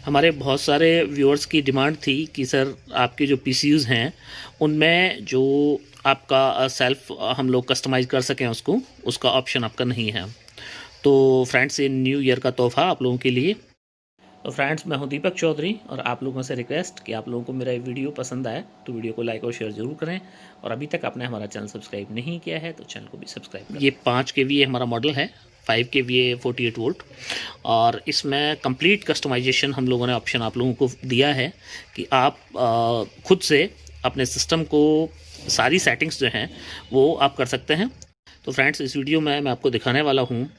हमारे बहुत सारे व्यूअर्स की डिमांड थी कि सर आपके जो पीसीयूज़ हैं उनमें जो आपका सेल्फ हम लोग कस्टमाइज़ कर सकें उसका ऑप्शन आपका नहीं है। तो फ्रेंड्स, ये न्यू ईयर का तोहफ़ा आप लोगों के लिए। तो फ्रेंड्स, मैं हूं दीपक चौधरी और आप लोगों से रिक्वेस्ट कि आप लोगों को मेरा ये वीडियो पसंद आए तो वीडियो को लाइक और शेयर ज़रूर करें, और अभी तक आपने हमारा चैनल सब्सक्राइब नहीं किया है तो चैनल को भी सब्सक्राइब करें। ये 5 kVA हमारा मॉडल है, 5 kVA 48 वोल्ट, और इसमें कंप्लीट कस्टमाइजेशन हम लोगों ने ऑप्शन आप लोगों को दिया है कि आप खुद से अपने सिस्टम को सारी सेटिंग्स जो हैं वो आप कर सकते हैं। तो फ्रेंड्स, इस वीडियो में मैं आपको दिखाने वाला हूँ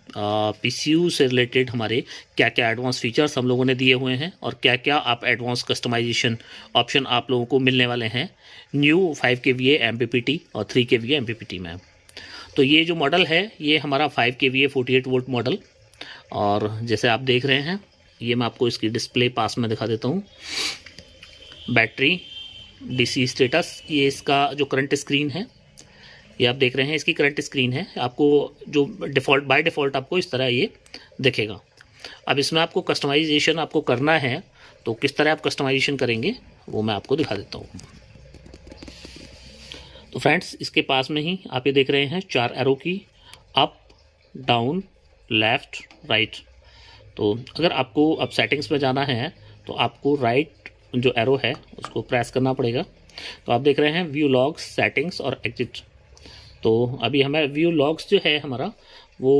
पीसीयू से रिलेटेड हमारे क्या क्या एडवांस फीचर्स हम लोगों ने दिए हुए हैं और क्या क्या आप एडवांस कस्टमाइजेशन ऑप्शन आप लोगों को मिलने वाले हैं न्यू 5 kVA MPPT और 3 kVA MPPT में। तो ये जो मॉडल है ये हमारा 5 kVA 48 वोल्ट मॉडल, और जैसे आप देख रहे हैं ये मैं आपको इसकी डिस्प्ले पास में दिखा देता हूँ। बैटरी, DC स्टेटस, ये इसका जो करंट स्क्रीन है ये आप देख रहे हैं, इसकी करंट स्क्रीन है। आपको जो डिफ़ॉल्ट बाय डिफ़ॉल्ट आपको इस तरह ये दिखेगा। अब इसमें आपको कस्टमाइजेशन आपको करना है तो किस तरह आप कस्टमाइजेशन करेंगे वो मैं आपको दिखा देता हूँ। तो फ्रेंड्स, इसके पास में ही आप ये देख रहे हैं 4 एरो की, अप, डाउन, लेफ़्ट, राइट। तो अगर आपको अब सेटिंग्स में जाना है तो आपको राइट जो एरो है उसको प्रेस करना पड़ेगा। तो आप देख रहे हैं व्यू लॉग्स, सेटिंग्स और एग्जिट। तो अभी हमें व्यू लॉग्स जो है हमारा वो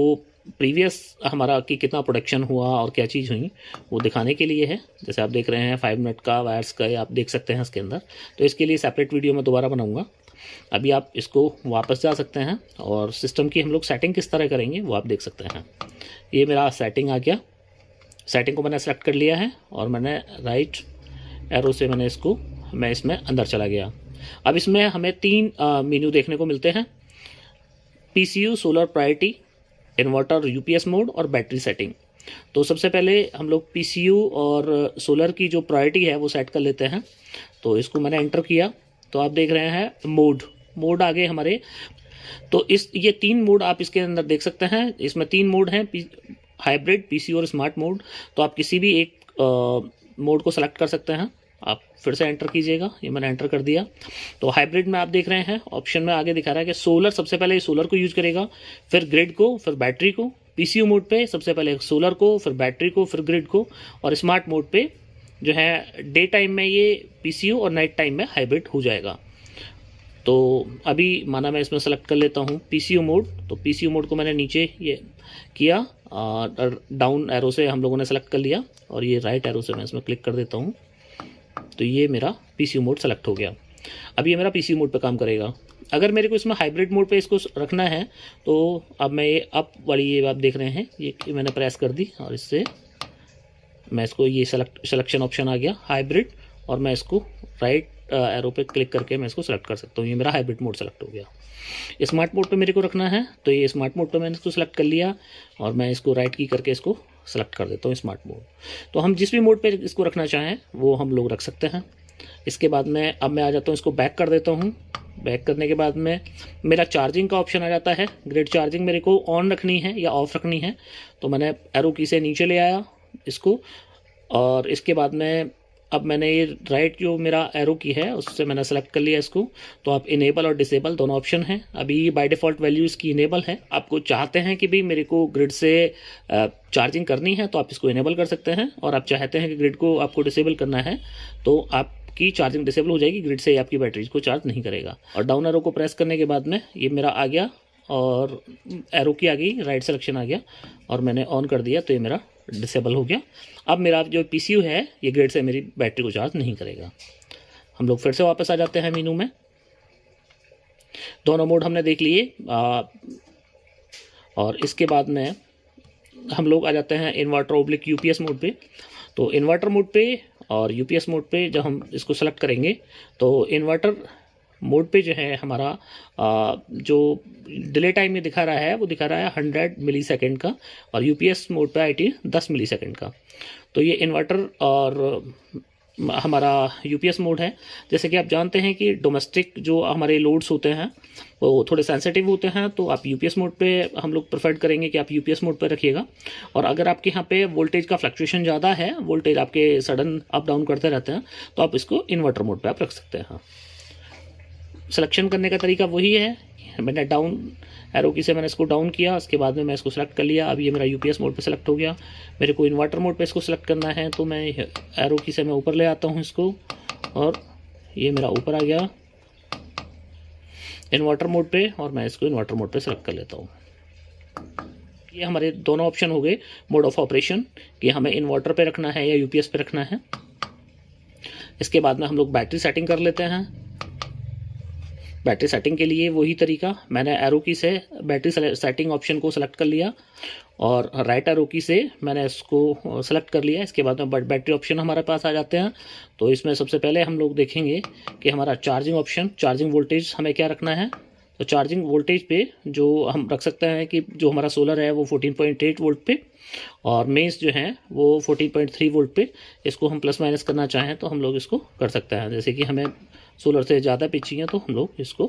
प्रीवियस हमारा कि कितना प्रोडक्शन हुआ और क्या चीज़ हुई वो दिखाने के लिए है। जैसे आप देख रहे हैं 5 मिनट का वायर्स का आप देख सकते हैं इसके अंदर। तो इसके लिए सेपरेट वीडियो मैं दोबारा बनाऊंगा। अभी आप इसको वापस जा सकते हैं और सिस्टम की हम लोग सेटिंग किस तरह करेंगे वो आप देख सकते हैं। ये मेरा सेटिंग आ गया। सेटिंग को मैंने सेलेक्ट कर लिया है और मैंने राइट एरो से मैं इसमें अंदर चला गया। अब इसमें हमें 3 मेन्यू देखने को मिलते हैं: PCU, solar priority, inverter, UPS mode और बैटरी सेटिंग। तो सबसे पहले हम लोग पीसीयू और सोलर की जो प्रायोरिटी है वो सेट कर लेते हैं। तो इसको मैंने एंटर किया तो आप देख रहे हैं मोड आ गए हमारे। तो ये 3 मोड आप इसके अंदर देख सकते हैं। इसमें 3 मोड हैं: हाइब्रिड, पीसी और स्मार्ट मोड। तो आप किसी भी एक मोड को सेलेक्ट कर सकते हैं। आप फिर से एंटर कीजिएगा, ये मैंने एंटर कर दिया। तो हाइब्रिड में आप देख रहे हैं ऑप्शन में आगे दिखा रहा है कि सोलर, सबसे पहले सोलर को यूज करेगा, फिर ग्रिड को, फिर बैटरी को। पीसीयू मोड पे सबसे पहले सोलर को, फिर बैटरी को, फिर ग्रिड को। और स्मार्ट मोड पे जो है डे टाइम में ये पीसीयू और नाइट टाइम में हाइब्रिड हो जाएगा। तो अभी माना मैं इसमें सेलेक्ट कर लेता हूँ पीसीयू मोड। तो पीसीयू मोड को मैंने नीचे ये किया, डाउन एरो से हम लोगों ने सेलेक्ट कर लिया और ये राइट एरो से मैं इसमें क्लिक कर देता हूँ। तो ये मेरा पीसीयू मोड सेलेक्ट हो गया। अब ये मेरा पीसीयू मोड पे काम करेगा। अगर मेरे को इसमें हाइब्रिड मोड पे इसको रखना है तो अब मैं ये अप वाली, ये आप देख रहे हैं, ये मैंने प्रेस कर दी और इससे मैं इसको, ये सिलेक्शन ऑप्शन आ गया हाइब्रिड, और मैं इसको राइट एरो पे क्लिक करके मैं इसको सेलेक्ट कर सकता हूँ। ये मेरा हाइब्रिड मोड सेलेक्ट हो गया। स्मार्ट मोड पे मेरे को रखना है तो ये स्मार्ट मोड पे मैंने इसको सेलेक्ट कर लिया और मैं इसको राइट की करके इसको सेलेक्ट कर देता हूँ स्मार्ट मोड। तो हम जिस भी मोड पे इसको रखना चाहें वो हम लोग रख सकते हैं। इसके बाद में अब मैं आ जाता हूँ, इसको बैक कर देता हूँ। बैक करने के बाद में मेरा चार्जिंग का ऑप्शन आ जाता है। ग्रिड चार्जिंग मेरे को ऑन रखनी है या ऑफ रखनी है। तो मैंने एरो की से नीचे ले आया इसको, और इसके बाद में अब मैंने ये राइट जो मेरा एरो की है उससे मैंने सेलेक्ट कर लिया इसको। तो आप इनेबल और डिसेबल दोनों ऑप्शन हैं। अभी बाय डिफ़ॉल्ट वैल्यू इसकी इनेबल है। आपको चाहते हैं कि भाई मेरे को ग्रिड से चार्जिंग करनी है तो आप इसको इनेबल कर सकते हैं, और आप चाहते हैं कि ग्रिड को आपको डिसेबल करना है तो आपकी चार्जिंग डिसेबल हो जाएगी, ग्रिड से आपकी बैटरी को चार्ज नहीं करेगा। और डाउन एरो को प्रेस करने के बाद में ये मेरा आ गया और एरो की आ गई, राइट सिलेक्शन आ गया और मैंने ऑन कर दिया तो ये मेरा डिसेबल हो गया। अब मेरा जो पीसीयू है ये ग्रिड से मेरी बैटरी को चार्ज नहीं करेगा। हम लोग फिर से वापस आ जाते हैं मेनू में। दोनों मोड हमने देख लिए, और इसके बाद में हम लोग आ जाते हैं इन्वर्टर ओब्लिक यूपीएस मोड पे। तो इन्वर्टर मोड पे और यूपीएस मोड पे जब हम इसको सेलेक्ट करेंगे तो इन्वर्टर मोड पे जो है हमारा जो डिले टाइम में दिखा रहा है वो दिखा रहा है 100 मिली सेकेंड का, और यूपीएस मोड पे आईटी 10 मिली सेकेंड का। तो ये इन्वर्टर और हमारा यूपीएस मोड है। जैसे कि आप जानते हैं कि डोमेस्टिक जो हमारे लोड्स होते हैं वो थोड़े सेंसिटिव होते हैं, तो आप यूपीएस मोड पे हम लोग प्रेफर करेंगे कि आप यूपीएस मोड पे रखिएगा। और अगर आपके यहाँ पे वोल्टेज का फ्लक्चुएशन ज़्यादा है, वोल्टेज आपके सडन अप डाउन करते रहते हैं, तो आप इसको इन्वर्टर मोड पे आप रख सकते हैं। सिलेक्शन करने का तरीका वही है, मैंने डाउन एरो की से मैंने इसको डाउन किया, उसके बाद में मैं इसको सेलेक्ट कर लिया। अब ये मेरा यूपीएस मोड पे सेलेक्ट हो गया। मेरे को इन्वर्टर मोड पे इसको सेलेक्ट करना है, तो मैं एरो की से मैं ऊपर ले आता हूँ इसको, और ये मेरा ऊपर आ गया इन्वर्टर मोड पे, और मैं इसको इन्वर्टर मोड पे सेलेक्ट कर लेता हूँ। ये हमारे दोनों ऑप्शन हो गए मोड ऑफ ऑपरेशन, कि हमें इन्वर्टर पे रखना है या यूपीएस पे रखना है। इसके बाद में हम लोग बैटरी सेटिंग कर लेते हैं। बैटरी सेटिंग के लिए वही तरीका, मैंने एरो की से बैटरी सेटिंग ऑप्शन को सेलेक्ट कर लिया, और राइट एरो की से मैंने इसको सेलेक्ट कर लिया। इसके बाद में बैटरी ऑप्शन हमारे पास आ जाते हैं। तो इसमें सबसे पहले हम लोग देखेंगे कि हमारा चार्जिंग ऑप्शन, चार्जिंग वोल्टेज हमें क्या रखना है। तो चार्जिंग वोल्टेज पे जो हम रख सकते हैं कि जो हमारा सोलर है वो 14.8 वोल्ट पे, और मेंस जो है वो 14.3 वोल्ट पे। इसको हम प्लस माइनस करना चाहें तो हम लोग इसको कर सकते हैं। जैसे कि हमें सोलर से ज़्यादा पे चाहिए तो हम लोग इसको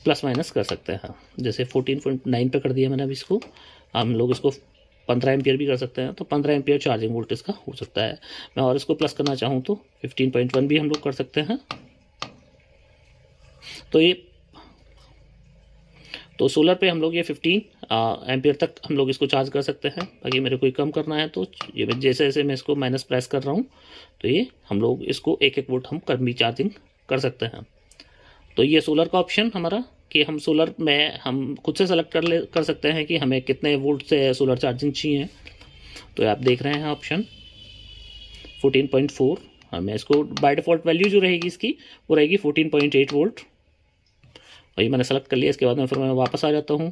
प्लस माइनस कर सकते हैं। जैसे 14.9 पे कर दिया मैंने। अब इसको हम लोग इसको 15 एम्पियर भी कर सकते हैं, तो 15 एम्पियर चार्जिंग वोल्टेज का हो सकता है। मैं और इसको प्लस करना चाहूँ तो 15.1 भी हम लोग कर सकते हैं। तो सोलर पे हम लोग ये 15 एम्पियर तक हम लोग इसको चार्ज कर सकते हैं। बाकी मेरे को कम करना है तो ये जैसे जैसे मैं इसको माइनस प्रेस कर रहा हूँ, तो ये हम लोग इसको 1-1 वोल्ट हम कम भी चार्जिंग कर सकते हैं। तो ये सोलर का ऑप्शन हमारा, कि हम सोलर में हम खुद से सेलेक्ट कर सकते हैं कि हमें कितने वोल्ट से सोलर चार्जिंग चाहिए। तो आप देख रहे हैं ऑप्शन 14.4, हमें इसको बाय डिफ़ॉल्ट वैल्यू जो रहेगी इसकी वो रहेगी 14.8 वोल्ट। वही मैंने सेलेक्ट कर लिया। इसके बाद में फिर मैं वापस आ जाता हूँ।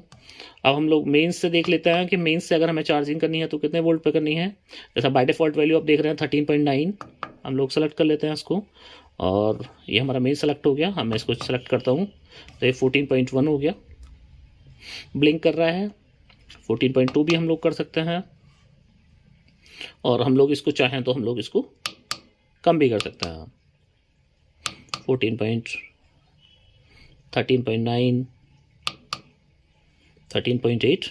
अब हम लोग मेंस से देख लेते हैं कि मेंस से अगर हमें चार्जिंग करनी है तो कितने वोल्ट पे करनी है। जैसा बाय डिफ़ॉल्ट वैल्यू आप देख रहे हैं 13.9, हम लोग सेलेक्ट कर लेते हैं इसको, और ये हमारा मेन सेलेक्ट हो गया। हाँ, मैं इसको सेलेक्ट करता हूँ तो ये 14.1 हो गया। ब्लिंक कर रहा है। 14.2 भी हम लोग कर सकते हैं, और हम लोग इसको चाहें तो हम लोग इसको कम भी कर सकते हैं। 13.9, 13.8।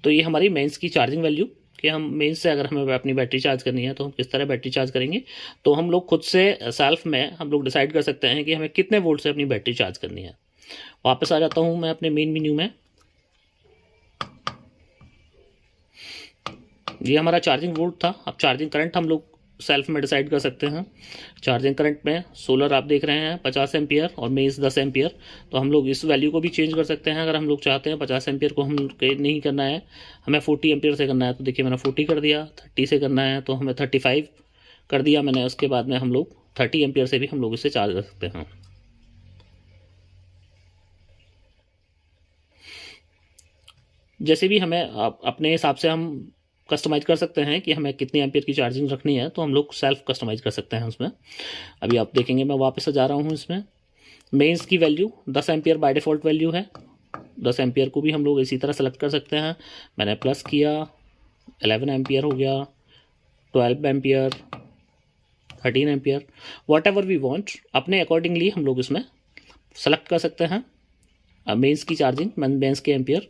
तो ये हमारी मेंस की चार्जिंग वैल्यू, कि हम मेंस से अगर हमें अपनी बैटरी चार्ज करनी है तो हम किस तरह बैटरी चार्ज करेंगे। तो हम लोग खुद से सेल्फ में हम लोग डिसाइड कर सकते हैं कि हमें कितने वोल्ट से अपनी बैटरी चार्ज करनी है। वापस आ जाता हूँ मैं अपने मेन मेन्यू में। ये हमारा चार्जिंग वोल्ट था। अब चार्जिंग करंट हम लोग सेल्फ में डिसाइड कर सकते हैं। चार्जिंग करंट में सोलर आप देख रहे हैं 50 एम्पियर और मेंस 10 एम्पियर। तो हम लोग इस वैल्यू को भी चेंज कर सकते हैं। अगर हम लोग चाहते हैं 50 एम्पियर को हम नहीं करना है, हमें 40 एम्पियर से करना है, तो देखिए मैंने 40 कर दिया। 30 से करना है तो हमें 35 कर दिया मैंने। उसके बाद में हम लोग 30 एम्पियर से भी हम लोग इसे चार्ज कर सकते हैं। जैसे भी हमें अपने हिसाब से हम कस्टमाइज़ कर सकते हैं कि हमें कितनी एम्पियर की चार्जिंग रखनी है, तो हम लोग सेल्फ कस्टमाइज़ कर सकते हैं उसमें। अभी आप देखेंगे मैं वापस जा रहा हूँ इसमें। मेंस की value 10 ampere bye default value है। 10 एम्पियर को भी हम लोग इसी तरह सेलेक्ट कर सकते हैं। मैंने प्लस किया, 11 एम्पियर हो गया, 12 एम्पियर, 13 एम्पियर, वॉट एवर वी वॉन्ट, अपने अकॉर्डिंगली हम लोग इसमें सेलेक्ट कर सकते हैं मेंस की चार्जिंग, मेंस के एम्पियर।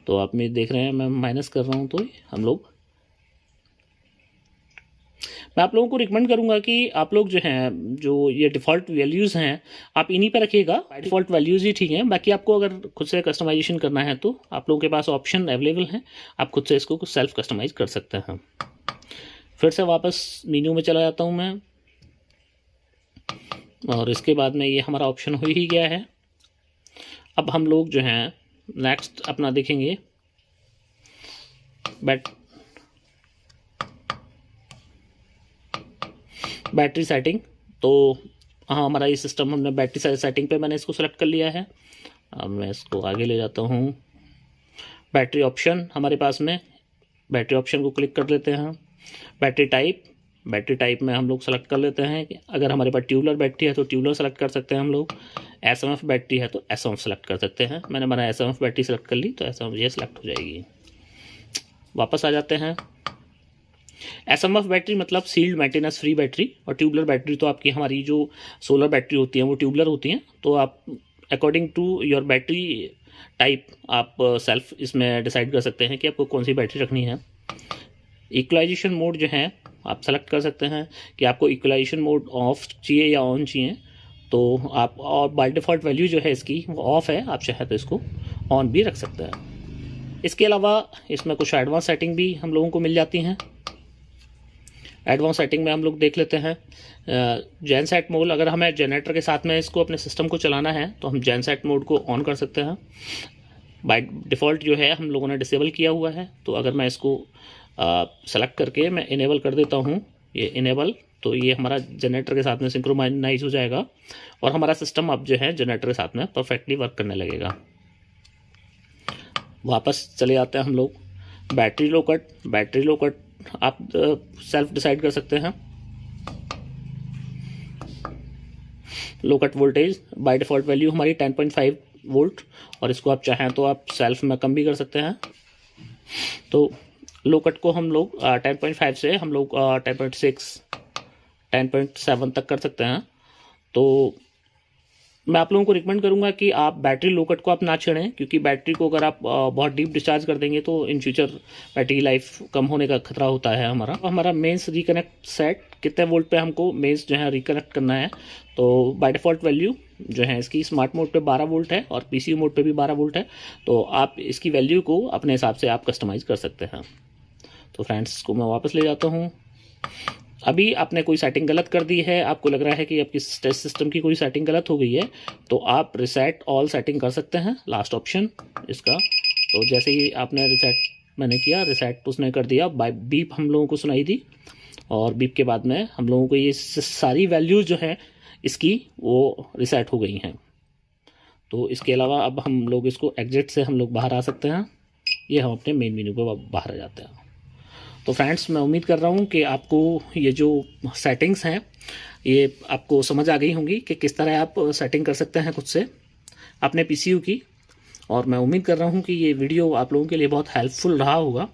तो आप में देख रहे हैं मैं माइनस कर रहा हूँ, तो हम लोग, मैं आप लोगों को रिकमेंड करूंगा कि आप लोग जो हैं, जो ये डिफ़ॉल्ट वैल्यूज़ हैं आप इन्हीं पर रखिएगा। डिफ़ॉल्ट वैल्यूज़ ही ठीक हैं। बाकी आपको अगर खुद से कस्टमाइजेशन करना है तो आप लोगों के पास ऑप्शन अवेलेबल हैं, आप खुद से इसको सेल्फ कस्टमाइज़ कर सकते हैं। फिर से वापस मेन्यू में चला जाता हूँ मैं, और इसके बाद में ये हमारा ऑप्शन हो ही गया है। अब हम लोग जो हैं नेक्स्ट अपना देखेंगे बैटरी सेटिंग। तो हाँ, हमारा ये सिस्टम, हमने बैटरी सेटिंग पे मैंने इसको सेलेक्ट कर लिया है। अब मैं इसको आगे ले जाता हूँ। बैटरी ऑप्शन हमारे पास में, बैटरी ऑप्शन को क्लिक कर लेते हैं। बैटरी टाइप में हम लोग सेलेक्ट कर लेते हैं कि अगर हमारे पास ट्यूबलर बैटरी है तो ट्यूबलर सेलेक्ट कर सकते हैं हम लोग। एसएमएफ बैटरी है तो एसएमएफ सेलेक्ट कर सकते हैं। मैंने हमारा एसएमएफ बैटरी सेलेक्ट कर ली, तो एसएमएफ ये सेलेक्ट हो जाएगी। वापस आ जाते हैं। SMF बैटरी मतलब सील्ड मेंटेनेंस फ्री बैटरी, और ट्यूबलर बैटरी तो आपकी हमारी जो सोलर बैटरी होती हैं वो ट्यूबलर होती हैं। तो आप according to your battery type आप सेल्फ इसमें डिसाइड कर सकते हैं कि आपको कौन सी बैटरी रखनी है। इक्वलाइजेशन मोड जो है आप सेलेक्ट कर सकते हैं कि आपको इक्वलाइजेशन मोड ऑफ चाहिए या ऑन चाहिए। तो आप, और बाय डिफ़ॉल्ट वैल्यू जो है इसकी वो ऑफ है, आप चाहे तो इसको ऑन भी रख सकते हैं। इसके अलावा इसमें कुछ एडवांस सेटिंग भी हम लोगों को मिल जाती हैं। एडवांस सेटिंग में हम लोग देख लेते हैं जेनसेट मोड। अगर हमें जनरेटर के साथ में इसको अपने सिस्टम को चलाना है तो हम जेनसेट मोड को ऑन कर सकते हैं। बाय डिफ़ॉल्ट जो है हम लोगों ने डिसेबल किया हुआ है। तो अगर मैं इसको सेलेक्ट करके मैं इनेबल कर देता हूँ, ये इनेबल, तो ये हमारा जनरेटर के साथ में सिंक्रोनाइज हो जाएगा और हमारा सिस्टम अब जो है जनरेटर के साथ में परफेक्टली वर्क करने लगेगा। वापस चले जाते हैं हम लोग। बैटरी लो कट आप सेल्फ डिसाइड कर सकते हैं। Low cut voltage by default value हमारी 10.5 वोल्ट, और इसको आप चाहें तो आप सेल्फ में कम भी कर सकते हैं। तो लो कट को हम लोग 10.5 से हम लोग 10.6 10.7 तक कर सकते हैं। तो मैं आप लोगों को रिकमेंड करूंगा कि आप बैटरी लो कट को आप ना छेड़ें, क्योंकि बैटरी को अगर आप बहुत डीप डिस्चार्ज कर देंगे तो इन फ्यूचर बैटरी लाइफ कम होने का खतरा होता है। हमारा मेंस रिकनेक्ट सेट कितने वोल्ट पे हमको मेंस जो है रिकनेक्ट करना है। तो बाय डिफ़ॉल्ट वैल्यू जो है इसकी स्मार्ट मोड पे 12 वोल्ट है और PCU मोड पे भी 12 वोल्ट है। तो आप इसकी वैल्यू को अपने हिसाब से आप कस्टमाइज़ कर सकते हैं। तो फ्रेंड्स, इसको मैं वापस ले जाता हूँ। अभी आपने कोई सेटिंग गलत कर दी है, आपको लग रहा है कि आपकी टेस्ट सिस्टम की कोई सेटिंग गलत हो गई है, तो आप रिसेट ऑल सेटिंग कर सकते हैं, लास्ट ऑप्शन इसका। तो जैसे ही आपने रिसेट मैंने किया, रिसेट उसने कर दिया, बाय बीप हम लोगों को सुनाई दी, और बीप के बाद में हम लोगों को ये सारी वैल्यूज जो है इसकी वो रिसेट हो गई हैं। तो इसके अलावा अब हम लोग इसको एग्जिट से हम लोग बाहर आ सकते हैं। ये हम अपने मेन मेन्यू पर बाहर आ जाते हैं। तो फ्रेंड्स, मैं उम्मीद कर रहा हूँ कि आपको ये जो सेटिंग्स हैं ये आपको समझ आ गई होंगी कि किस तरह आप सेटिंग कर सकते हैं खुद से अपने PCU की। और मैं उम्मीद कर रहा हूँ कि ये वीडियो आप लोगों के लिए बहुत हेल्पफुल रहा होगा।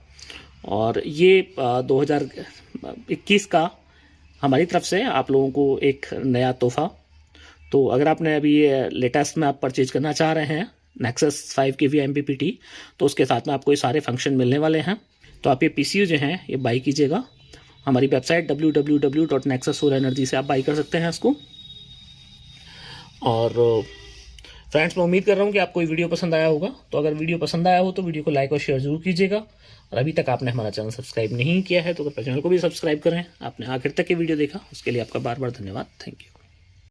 और ये 2021 का हमारी तरफ से आप लोगों को एक नया तोहफ़ा। तो अगर आपने अभी ये लेटेस्ट में आप परचेज करना चाह रहे हैं Nexus 5 kV MPPT, तो उसके साथ में आपको ये सारे फंक्शन मिलने वाले हैं। तो आप ये PCU जो हैं ये बाई कीजिएगा। हमारी वेबसाइट www.nexussolenergy से आप बाई कर सकते हैं इसको। और फ्रेंड्स, मैं उम्मीद कर रहा हूँ कि आपको ये वीडियो पसंद आया होगा। तो अगर वीडियो पसंद आया हो तो वीडियो को लाइक और शेयर जरूर कीजिएगा। और अभी तक आपने हमारा चैनल सब्सक्राइब नहीं किया है तो चैनल को भी सब्सक्राइब करें। आपने आखिर तक ये वीडियो देखा उसके लिए आपका बार बार धन्यवाद। Thank you.